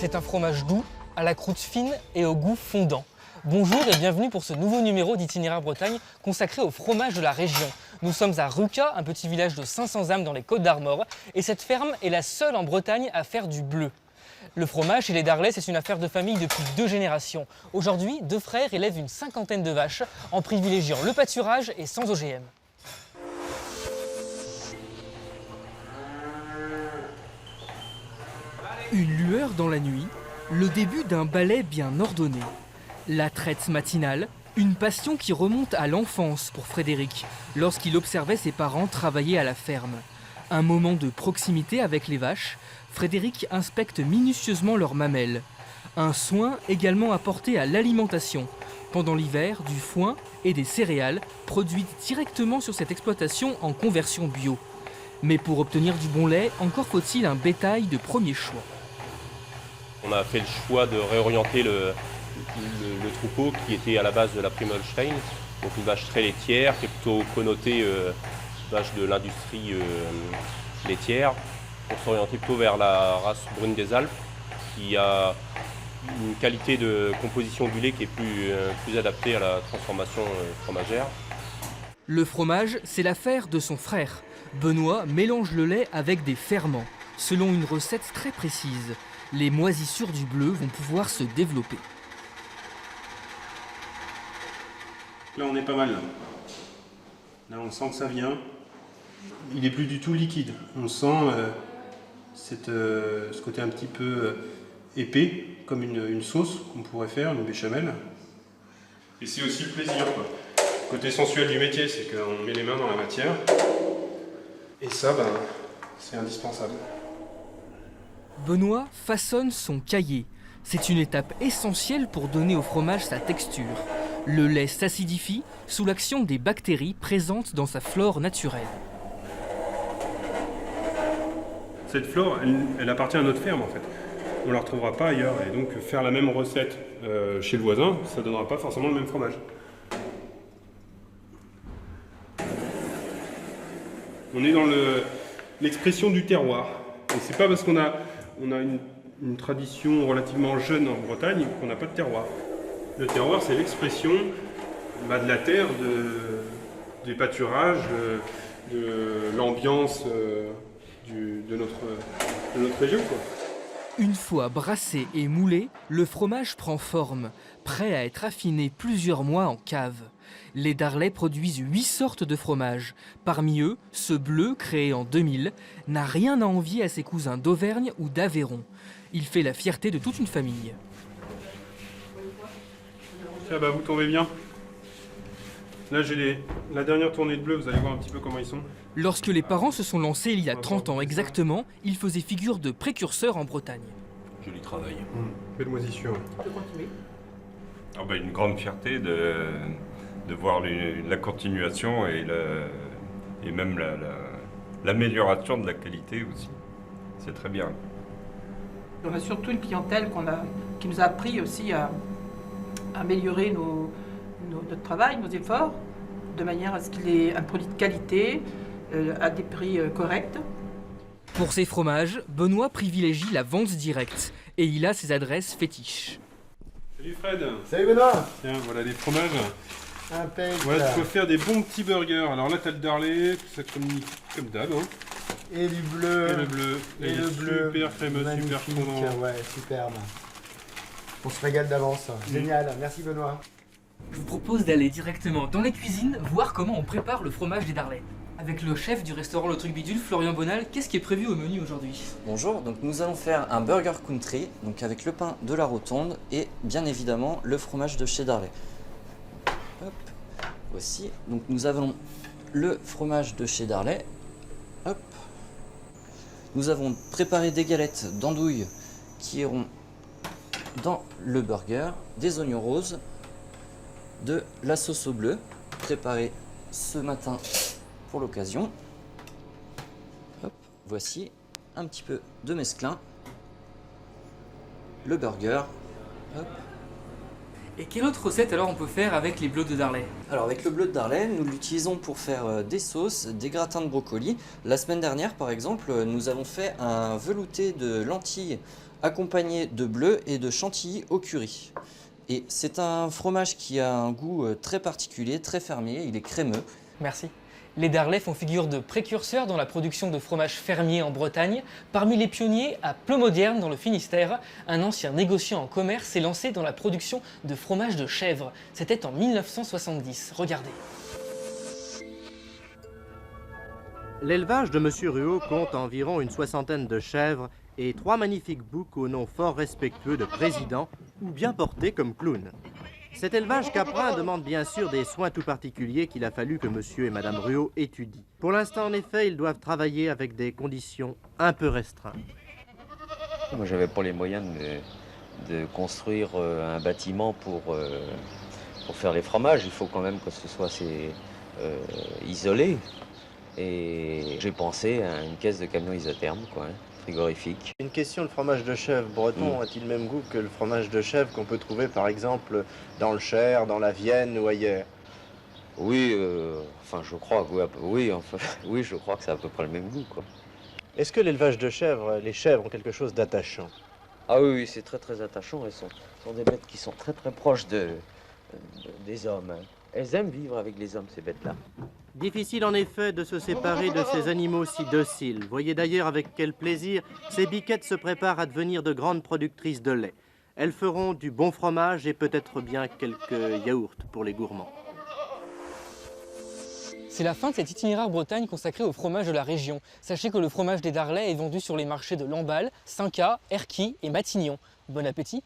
C'est un fromage doux, à la croûte fine et au goût fondant. Bonjour et bienvenue pour ce nouveau numéro d'Itinéraire Bretagne consacré au fromage de la région. Nous sommes à Ruca, un petit village de 500 âmes dans les Côtes-d'Armor, et cette ferme est la seule en Bretagne à faire du bleu. Le fromage chez les Darley, c'est une affaire de famille depuis 2 générations. Aujourd'hui, 2 frères élèvent une cinquantaine de vaches en privilégiant le pâturage et sans OGM. Une lueur dans la nuit, le début d'un ballet bien ordonné. La traite matinale, une passion qui remonte à l'enfance pour Frédéric, lorsqu'il observait ses parents travailler à la ferme. Un moment de proximité avec les vaches, Frédéric inspecte minutieusement leurs mamelles. Un soin également apporté à l'alimentation. Pendant l'hiver, du foin et des céréales produites directement sur cette exploitation en conversion bio. Mais pour obtenir du bon lait, encore faut-il un bétail de premier choix. On a fait le choix de réorienter le troupeau qui était à la base de la Prime Holstein, donc une vache très laitière qui est plutôt connotée vache de l'industrie laitière, pour s'orienter plutôt vers la race brune des Alpes qui a une qualité de composition du lait qui est plus adaptée à la transformation fromagère. Le fromage, c'est l'affaire de son frère. Benoît mélange le lait avec des ferments, selon une recette très précise. Les moisissures du bleu vont pouvoir se développer. Là, on est pas mal. Là, on sent que ça vient. Il n'est plus du tout liquide. On sent ce côté un petit peu épais, comme une sauce qu'on pourrait faire, une béchamel. Et c'est aussi le plaisir, quoi. Le côté sensuel du métier, c'est qu'on met les mains dans la matière. Et ça, c'est indispensable. Benoît façonne son caillé. C'est une étape essentielle pour donner au fromage sa texture. Le lait s'acidifie sous l'action des bactéries présentes dans sa flore naturelle. Cette flore, elle appartient à notre ferme en fait. On ne la retrouvera pas ailleurs. Et donc faire la même recette chez le voisin, ça ne donnera pas forcément le même fromage. On est dans l'expression du terroir. Et c'est pas parce qu'on a une tradition relativement jeune en Bretagne qu'on n'a pas de terroir. Le terroir, c'est l'expression de la terre, des pâturages, de l'ambiance de notre région, quoi. Une fois brassé et moulé, le fromage prend forme, prêt à être affiné plusieurs mois en cave. Les Darley produisent 8 sortes de fromages. Parmi eux, ce bleu, créé en 2000, n'a rien à envier à ses cousins d'Auvergne ou d'Aveyron. Il fait la fierté de toute une famille. Ah vous tombez bien. Là, j'ai la dernière tournée de bleu, vous allez voir un petit peu comment ils sont. Lorsque les parents se sont lancés il y a 30 ans exactement, ils faisaient figure de précurseurs en Bretagne. Joli travail. Belle moisissure. Une grande fierté de voir la continuation et même l'amélioration de la qualité aussi. C'est très bien. On a surtout une clientèle qui nous a appris aussi à améliorer notre travail, nos efforts, de manière à ce qu'il ait un produit de qualité, à des prix corrects. Pour ses fromages, Benoît privilégie la vente directe et il a ses adresses fétiches. Salut Fred. Salut Benoît. Tiens, voilà les fromages. Impec. Voilà, tu peux faire des bons petits burgers. Alors là, t'as le Darley, ça communique comme d'hab. Hein. Et du bleu. Et le bleu. Et le bleu. Super crémeux, super Magnifique. fondant. Ouais, superbe. On se régale d'avance. Génial. Merci Benoît. Je vous propose d'aller directement dans les cuisines, voir comment on prépare le fromage des Darley. Avec le chef du restaurant Le Truc Bidule, Florian Bonal, qu'est-ce qui est prévu au menu aujourd'hui? Bonjour, donc nous allons faire un burger country, donc avec le pain de la Rotonde et bien évidemment le fromage de chez Darley. Hop, voici. Donc nous avons le fromage de chez Darley. Hop. Nous avons préparé des galettes d'andouille qui iront dans le burger, des oignons roses, de la sauce au bleu, préparée ce matin pour l'occasion. Hop, voici un petit peu de mesclun, le burger. Hop. Et quelle autre recette alors on peut faire avec les bleus de Darley? Alors avec le bleu de Darley, nous l'utilisons pour faire des sauces, des gratins de brocoli. La semaine dernière par exemple, nous avons fait un velouté de lentilles accompagné de bleu et de chantilly au curry. Et c'est un fromage qui a un goût très particulier, très fermier, il est crémeux. Merci. Les Darley font figure de précurseurs dans la production de fromage fermier en Bretagne. Parmi les pionniers, à Plomodierne, dans le Finistère, un ancien négociant en commerce s'est lancé dans la production de fromage de chèvre. C'était en 1970. Regardez. L'élevage de Monsieur Ruot compte environ une soixantaine de chèvres et 3 magnifiques boucs au nom fort respectueux de président ou bien portés comme clown. Cet élevage caprin demande bien sûr des soins tout particuliers qu'il a fallu que Monsieur et Madame Ruot étudient. Pour l'instant, en effet, ils doivent travailler avec des conditions un peu restreintes. Moi, j'avais pas les moyens de construire un bâtiment pour faire les fromages. Il faut quand même que ce soit assez isolé. Et j'ai pensé à une caisse de camion isotherme, quoi, hein, frigorifique. Une question, le fromage de chèvre breton a-t-il le même goût que le fromage de chèvre qu'on peut trouver par exemple dans le Cher, dans la Vienne ou ailleurs? Oui, enfin je crois, oui, je crois que c'est à peu près le même goût, quoi. Est-ce que l'élevage de chèvres, les chèvres ont quelque chose d'attachant? Ah oui, c'est très très attachant. Elles sont des bêtes qui sont très très proches des hommes, hein. Elles aiment vivre avec les hommes, ces bêtes-là. Difficile en effet de se séparer de ces animaux si dociles. Voyez d'ailleurs avec quel plaisir ces biquettes se préparent à devenir de grandes productrices de lait. Elles feront du bon fromage et peut-être bien quelques yaourts pour les gourmands. C'est la fin de cet itinéraire Bretagne consacré au fromage de la région. Sachez que le fromage des Darley est vendu sur les marchés de Lamballe, Saint-Cas, Erquy et Matignon. Bon appétit!